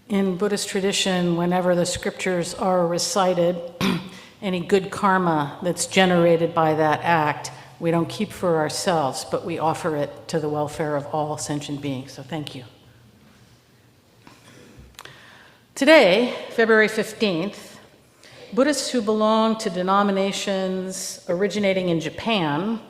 In Buddhist tradition, whenever the scriptures are recited, any good karma that's generated by that act, we don't keep for ourselves, but we offer it to the welfare of all sentient beings. So thank you. Today, February 15th, Buddhists who belong to denominations originating in Japan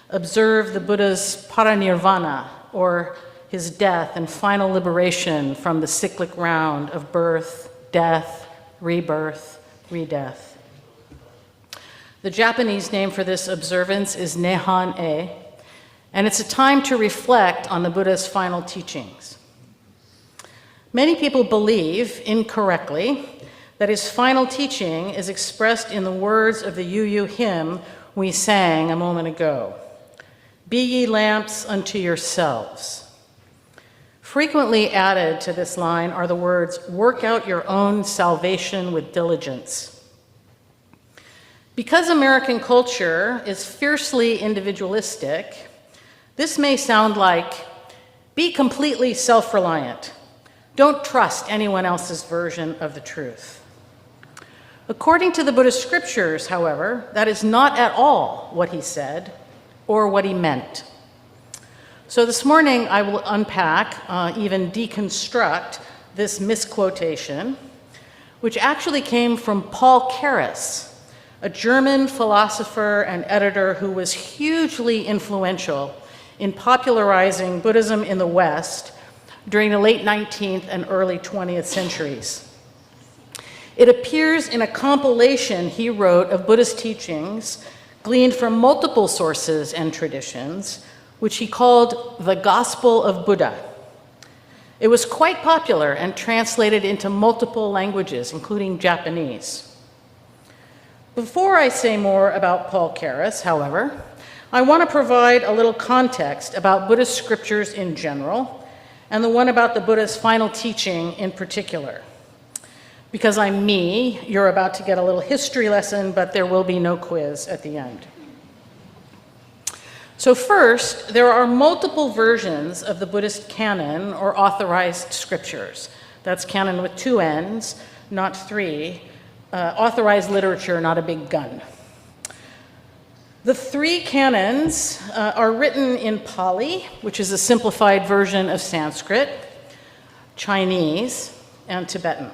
observe the Buddha's Paranirvana, or his death and final liberation from the cyclic round of birth, death, rebirth, redeath. The Japanese name for this observance is Nihon-e, and it's a time to reflect on the Buddha's final teachings. Many people believe, incorrectly, that his final teaching is expressed in the words of the UU hymn we sang a moment ago. Be ye lamps unto yourselves. Frequently added to this line are the words, work out your own salvation with diligence. Because American culture is fiercely individualistic, this may sound like, be completely self-reliant. Don't trust anyone else's version of the truth. According to the Buddhist scriptures, however, that is not at all what he said or what he meant. So this morning I will unpack, even deconstruct this misquotation, which actually came from Paul Keres, a German philosopher and editor who was hugely influential in popularizing Buddhism in the West during the late 19th and early 20th centuries. It appears in a compilation he wrote of Buddhist teachings gleaned from multiple sources and traditions, which he called the Gospel of Buddha. It was quite popular and translated into multiple languages, including Japanese. Before I say more about Paul Keres, however, I want to provide a little context about Buddhist scriptures in general, and the one about the Buddha's final teaching in particular. Because I'm me, you're about to get a little history lesson, but there will be no quiz at the end. So first, there are multiple versions of the Buddhist canon or authorized scriptures. That's canon with two N's, not three. Authorized literature, not a big gun. The three canons are written in Pali, which is a simplified version of Sanskrit, Chinese, and Tibetan.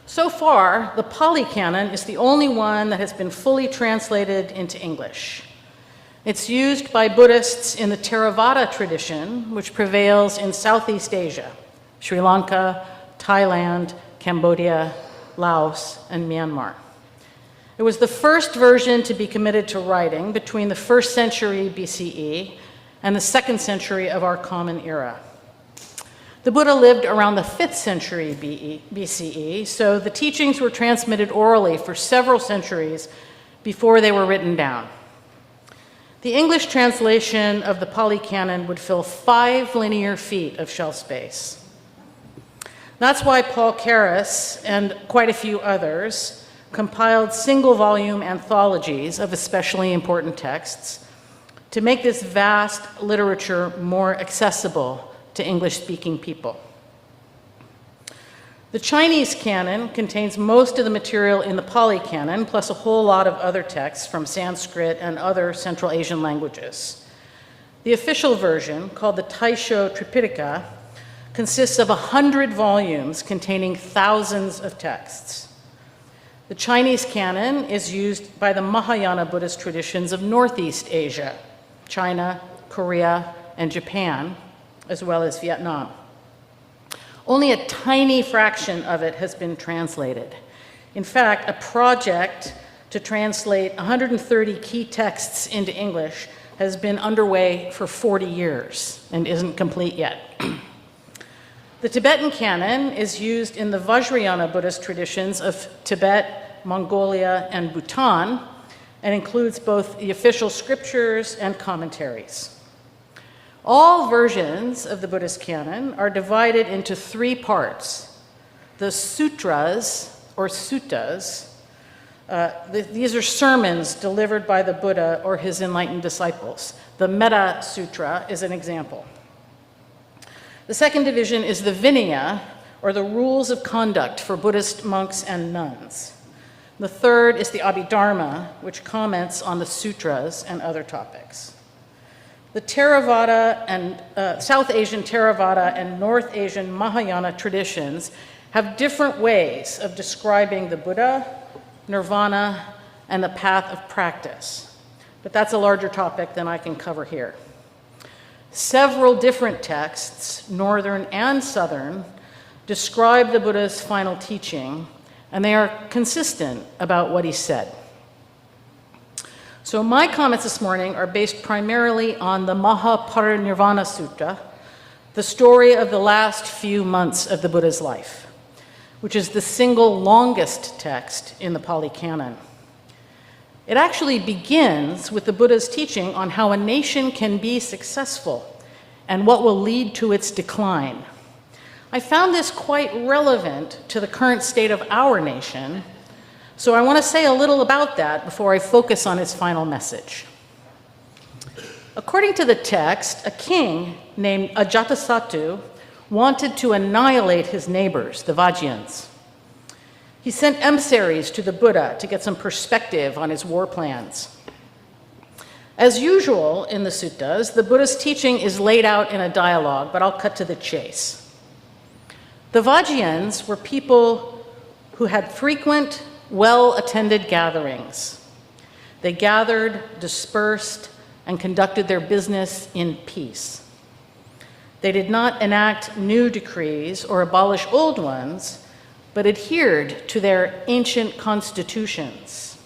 So far, the Pali canon is the only one that has been fully translated into English. It's used by Buddhists in the Theravada tradition, which prevails in Southeast Asia, Sri Lanka, Thailand, Cambodia, Laos, and Myanmar. It was the first version to be committed to writing between the 1st century BCE and the 2nd century of our common era. The Buddha lived around the 5th century BCE, so the teachings were transmitted orally for several centuries before they were written down. The English translation of the Pali Canon would fill 5 linear feet of shelf space. That's why Paul Keres and quite a few others compiled single-volume anthologies of especially important texts to make this vast literature more accessible to English-speaking people. The Chinese canon contains most of the material in the Pali Canon, plus a whole lot of other texts from Sanskrit and other Central Asian languages. The official version, called the Taisho Tripitaka, consists of 100 volumes containing thousands of texts. The Chinese canon is used by the Mahayana Buddhist traditions of Northeast Asia, China, Korea, and Japan, as well as Vietnam. Only a tiny fraction of it has been translated. In fact, a project to translate 130 key texts into English has been underway for 40 years and isn't complete yet. The Tibetan canon is used in the Vajrayana Buddhist traditions of Tibet, Mongolia, and Bhutan, and includes both the official scriptures and commentaries. All versions of the Buddhist canon are divided into 3 parts. The sutras, or suttas, these are sermons delivered by the Buddha or his enlightened disciples. The Metta Sutra is an example. The second division is the Vinaya, or the rules of conduct for Buddhist monks and nuns. The third is the Abhidharma, which comments on the sutras and other topics. The Theravada and South Asian Theravada and North Asian Mahayana traditions have different ways of describing the Buddha, Nirvana, and the path of practice. But that's a larger topic than I can cover here. Several different texts, Northern and Southern, describe the Buddha's final teaching, and they are consistent about what he said. So my comments this morning are based primarily on the Paranirvana Sutta, the story of the last few months of the Buddha's life, which is the single longest text in the Pali Canon. It actually begins with the Buddha's teaching on how a nation can be successful and what will lead to its decline. I found this quite relevant to the current state of our nation, so I want to say a little about that before I focus on its final message. According to the text, a king named Ajatasattu wanted to annihilate his neighbors, the Vajjayans. He sent emissaries to the Buddha to get some perspective on his war plans. As usual in the suttas, the Buddha's teaching is laid out in a dialogue, but I'll cut to the chase. The Vajjayans were people who had frequent, well-attended gatherings. They gathered, dispersed, and conducted their business in peace. They did not enact new decrees or abolish old ones, but adhered to their ancient constitutions.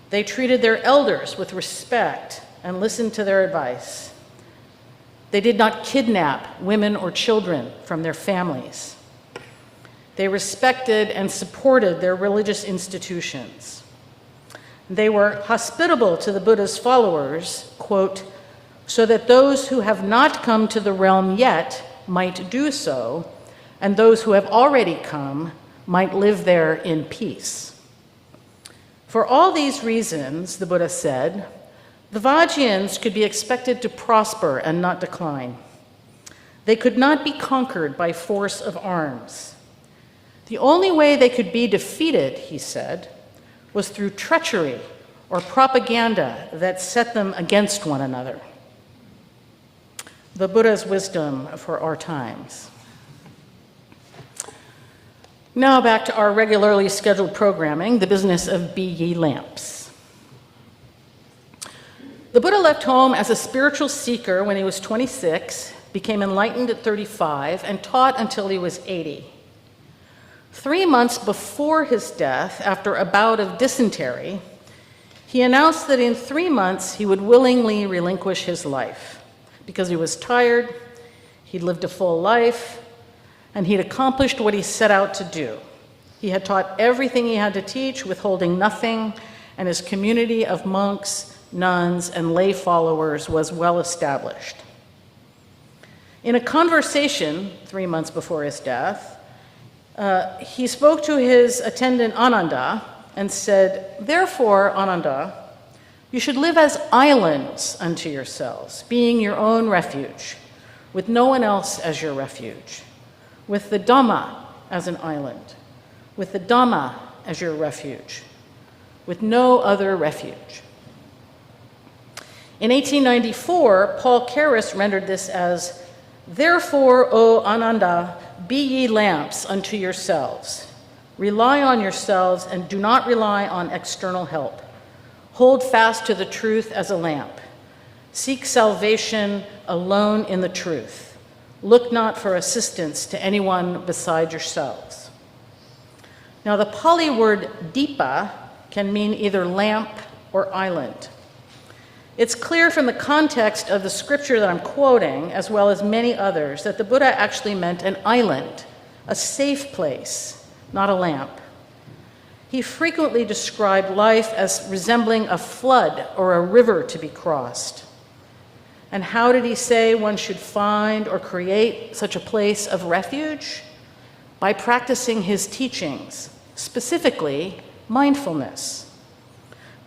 They treated their elders with respect and listened to their advice. They did not kidnap women or children from their families. They respected and supported their religious institutions. They were hospitable to the Buddha's followers, quote, so that those who have not come to the realm yet might do so, and those who have already come might live there in peace. For all these reasons, the Buddha said, the Vajjayans could be expected to prosper and not decline. They could not be conquered by force of arms. The only way they could be defeated, he said, was through treachery or propaganda that set them against one another. The Buddha's wisdom for our times. Now back to our regularly scheduled programming, the business of Be Ye Lamps. The Buddha left home as a spiritual seeker when he was 26, became enlightened at 35, and taught until he was 80. 3 months before his death, after a bout of dysentery, he announced that in 3 months he would willingly relinquish his life because he was tired, he'd lived a full life, and he'd accomplished what he set out to do. He had taught everything he had to teach, withholding nothing, and his community of monks, nuns, and lay followers was well established. In a conversation 3 months before his death, he spoke to his attendant Ananda and said, therefore, Ananda, you should live as islands unto yourselves, being your own refuge, with no one else as your refuge, with the Dhamma as an island, with the Dhamma as your refuge, with no other refuge. In 1894, Paul Carus rendered this as, therefore, O Ananda, be ye lamps unto yourselves. Rely on yourselves and do not rely on external help. Hold fast to the truth as a lamp. Seek salvation alone in the truth. Look not for assistance to anyone beside yourselves. Now, the Pali word deepa can mean either lamp or island. It's clear from the context of the scripture that I'm quoting, as well as many others, that the Buddha actually meant an island, a safe place, not a lamp. He frequently described life as resembling a flood or a river to be crossed. And how did he say one should find or create such a place of refuge? By practicing his teachings, specifically mindfulness.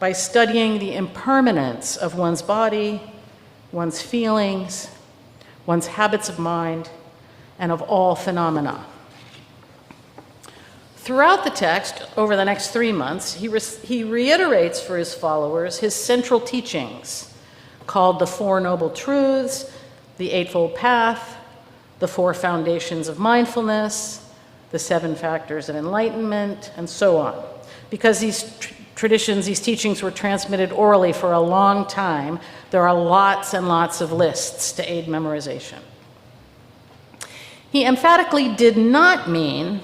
By studying the impermanence of one's body, one's feelings, one's habits of mind, and of all phenomena. Throughout the text, over the next 3 months, he reiterates for his followers his central teachings, called the Four Noble Truths, the Eightfold Path, the Four Foundations of Mindfulness, the Seven Factors of Enlightenment, and so on. Because these traditions, these teachings were transmitted orally for a long time, there are lots and lots of lists to aid memorization. He emphatically did not mean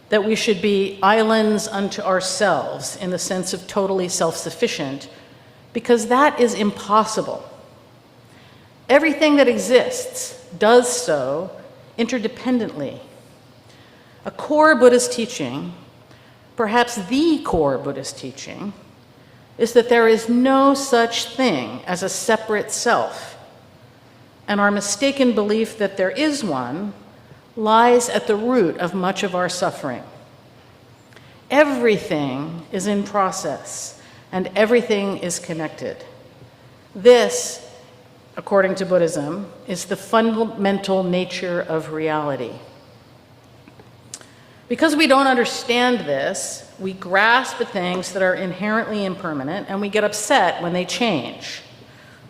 that we should be islands unto ourselves in the sense of totally self-sufficient, because that is impossible. Everything that exists does so interdependently. A core Buddhist teaching, perhaps the core Buddhist teaching, is that there is no such thing as a separate self, and our mistaken belief that there is one lies at the root of much of our suffering. Everything is in process, and everything is connected. This, according to Buddhism, is the fundamental nature of reality. Because we don't understand this, we grasp at things that are inherently impermanent, and we get upset when they change.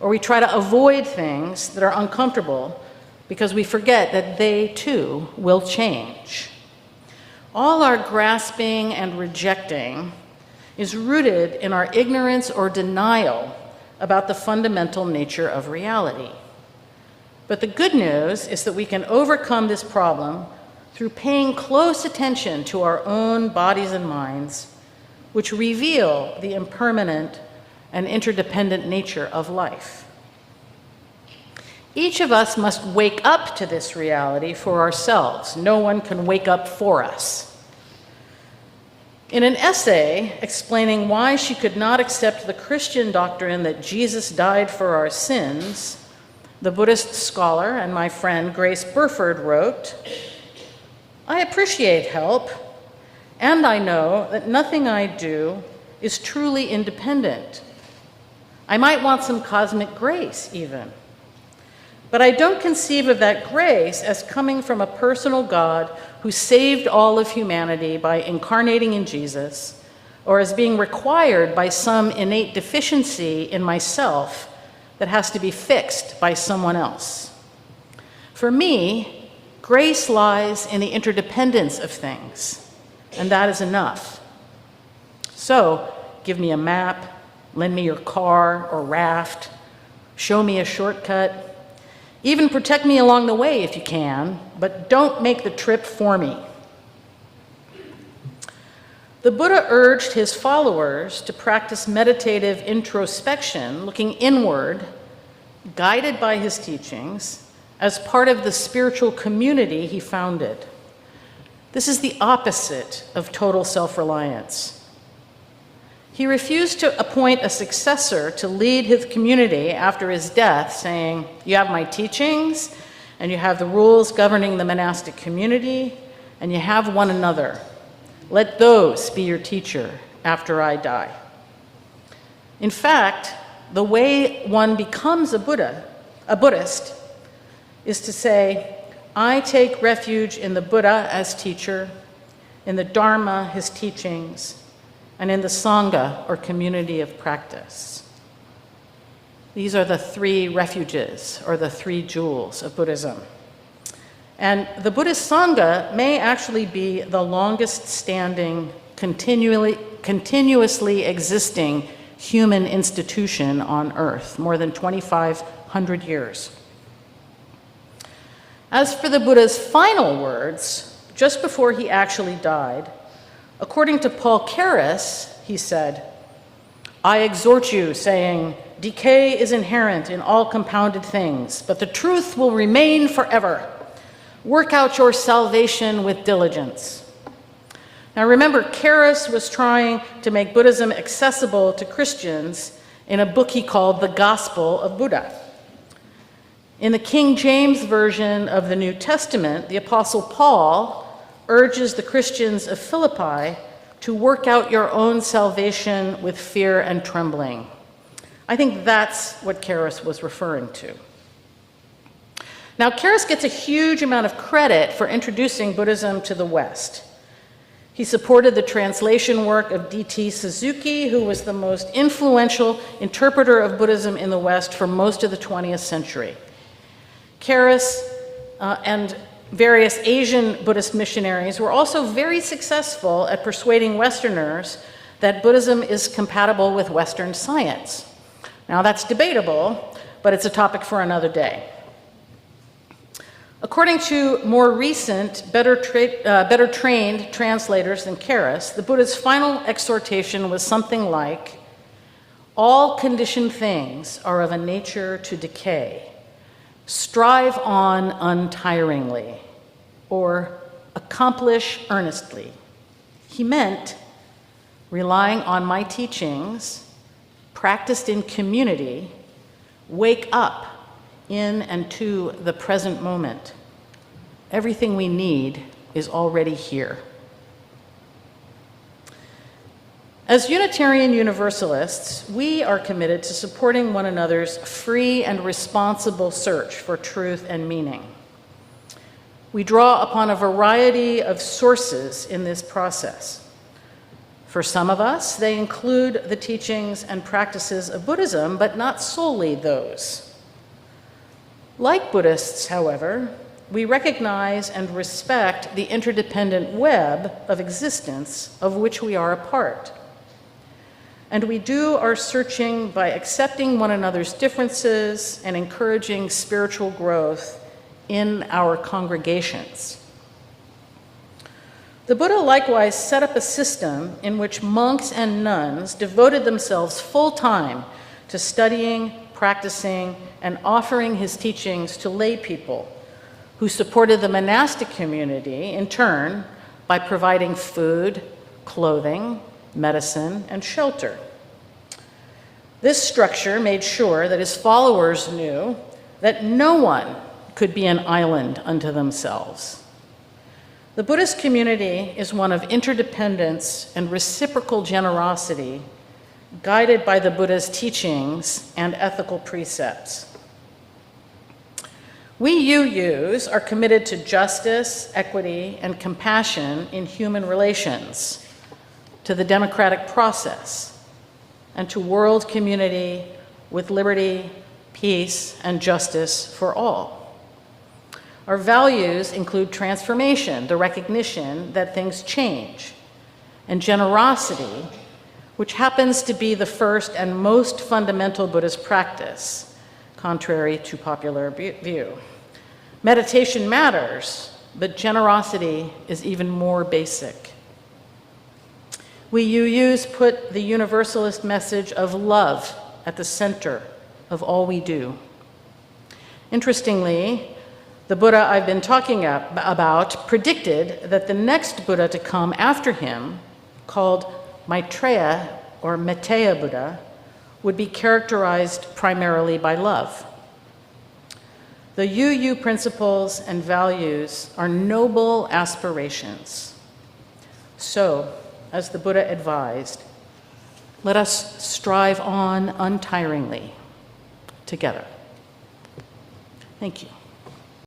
Or we try to avoid things that are uncomfortable because we forget that they too will change. All our grasping and rejecting is rooted in our ignorance or denial about the fundamental nature of reality. But the good news is that we can overcome this problem through paying close attention to our own bodies and minds, which reveal the impermanent and interdependent nature of life. Each of us must wake up to this reality for ourselves. No one can wake up for us. In an essay explaining why she could not accept the Christian doctrine that Jesus died for our sins, the Buddhist scholar and my friend Grace Burford wrote, "I appreciate help, and I know that nothing I do is truly independent. I might want some cosmic grace even. But I don't conceive of that grace as coming from a personal God who saved all of humanity by incarnating in Jesus, or as being required by some innate deficiency in myself that has to be fixed by someone else. For me, grace lies in the interdependence of things, and that is enough. So, give me a map, lend me your car or raft, show me a shortcut, even protect me along the way if you can, but don't make the trip for me." The Buddha urged his followers to practice meditative introspection, looking inward, guided by his teachings, as part of the spiritual community he founded. This is the opposite of total self-reliance. He refused to appoint a successor to lead his community after his death, saying, "You have my teachings, and you have the rules governing the monastic community, and you have one another. Let those be your teacher after I die." In fact, the way one becomes a Buddhist, is to say, "I take refuge in the Buddha as teacher, in the Dharma, his teachings, and in the Sangha, or community of practice." These are the three refuges, or the three jewels of Buddhism. And the Buddhist Sangha may actually be the longest standing, continuously existing human institution on earth, more than 2,500 years. As for the Buddha's final words, just before he actually died, according to Paul Karras, he said, "I exhort you, saying, decay is inherent in all compounded things, but the truth will remain forever. Work out your salvation with diligence." Now remember, Karras was trying to make Buddhism accessible to Christians in a book he called The Gospel of Buddha. In the King James Version of the New Testament, the Apostle Paul urges the Christians of Philippi to work out your own salvation with fear and trembling. I think that's what Karras was referring to. Now, Karras gets a huge amount of credit for introducing Buddhism to the West. He supported the translation work of D.T. Suzuki, who was the most influential interpreter of Buddhism in the West for most of the 20th century. Karas and various Asian Buddhist missionaries were also very successful at persuading Westerners that Buddhism is compatible with Western science. Now, that's debatable, but it's a topic for another day. According to more recent, better trained translators than Karas, the Buddha's final exhortation was something like, "All conditioned things are of a nature to decay. Strive on untiringly," or "accomplish earnestly." He meant, relying on my teachings, practiced in community, wake up in and to the present moment. Everything we need is already here. As Unitarian Universalists, we are committed to supporting one another's free and responsible search for truth and meaning. We draw upon a variety of sources in this process. For some of us, they include the teachings and practices of Buddhism, but not solely those. Like Buddhists, however, we recognize and respect the interdependent web of existence of which we are a part. And we do our searching by accepting one another's differences and encouraging spiritual growth in our congregations. The Buddha likewise set up a system in which monks and nuns devoted themselves full-time to studying, practicing, and offering his teachings to lay people who supported the monastic community in turn by providing food, clothing, medicine, and shelter. This structure made sure that his followers knew that no one could be an island unto themselves. The Buddhist community is one of interdependence and reciprocal generosity, guided by the Buddha's teachings and ethical precepts. We UUs are committed to justice, equity, and compassion in human relations, to the democratic process, and to world community with liberty, peace, and justice for all. Our values include transformation, the recognition that things change, and generosity, which happens to be the first and most fundamental Buddhist practice, contrary to popular view. Meditation matters, but generosity is even more basic. We UUs put the universalist message of love at the center of all we do. Interestingly, the Buddha I've been talking about predicted that the next Buddha to come after him, called Maitreya or Metteyya Buddha, would be characterized primarily by love. The UU principles and values are noble aspirations. So, as the Buddha advised, let us strive on untiringly together. Thank you.